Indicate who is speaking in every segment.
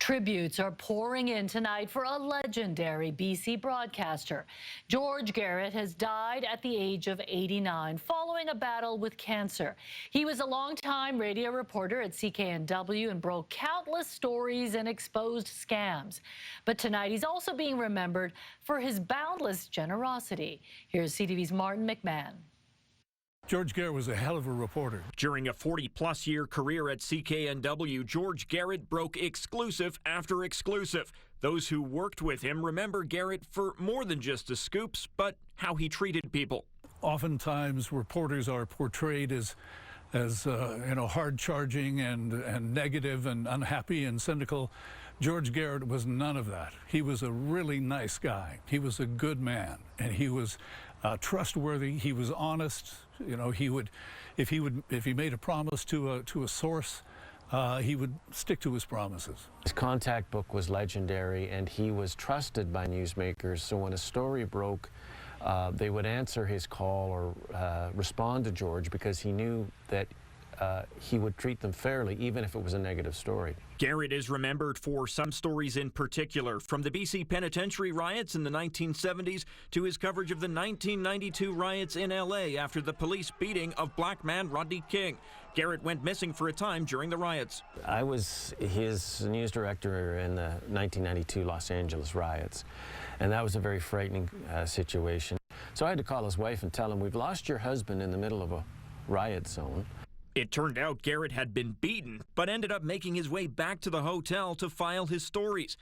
Speaker 1: Tributes are pouring in tonight for a legendary BC broadcaster. George Garrett has died at the age of 89 following a battle with cancer. He was a longtime radio reporter at CKNW and broke countless stories and exposed scams. But tonight he's also being remembered for his boundless generosity. Here's CTV's Martin McMahon.
Speaker 2: George Garrett was a hell of a reporter.
Speaker 3: During a 40-plus year career at CKNW, George Garrett broke exclusive after exclusive. Those who worked with him remember Garrett for more than just his scoops, but how he treated people.
Speaker 2: Oftentimes, reporters are portrayed as hard-charging and negative and unhappy and cynical. George Garrett was none of that. He was a really nice guy. He was a good man, and he was trustworthy. He was honest. You know, if he made a promise to a source, he would stick to his promises.
Speaker 4: His contact book was legendary, and he was trusted by newsmakers. So when a story broke, they would answer his call or respond to George because he knew that he would treat them fairly, even if it was a negative story.
Speaker 3: Garrett is remembered for some stories in particular, from the BC penitentiary riots in the 1970s to his coverage of the 1992 riots in LA after the police beating of black man Rodney King. Garrett went missing for a time during the riots.
Speaker 4: I was his news director in the 1992 Los Angeles riots, and that was a very frightening situation. So I had to call his wife and tell him, "We've lost your husband in the middle of a riot zone."
Speaker 3: It turned out Garrett had been beaten, but ended up making his way back to the hotel to file his stories.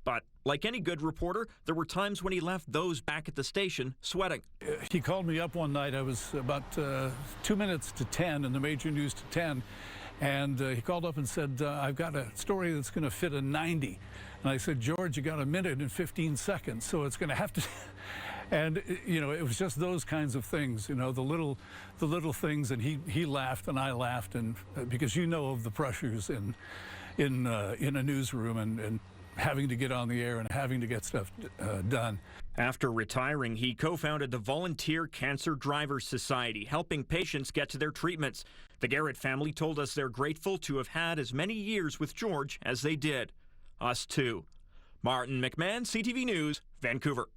Speaker 3: But like any good reporter, there were times when he left those back at the station sweating.
Speaker 2: He called me up one night. I was about 2 minutes to 10 in the major news to 10. And he called up and said, "I've got a story that's going to fit a 90. And I said, "George, you got a minute and 15 seconds, so it's going to have to..." And, you know, it was just those kinds of things, you know, the little things. And he laughed and I laughed, and because you know of the pressures in a newsroom and having to get on the air and having to get stuff done.
Speaker 3: After retiring, he co-founded the Volunteer Cancer Drivers Society, helping patients get to their treatments. The Garrett family told us they're grateful to have had as many years with George as they did. Us too. Martin McMahon, CTV News, Vancouver.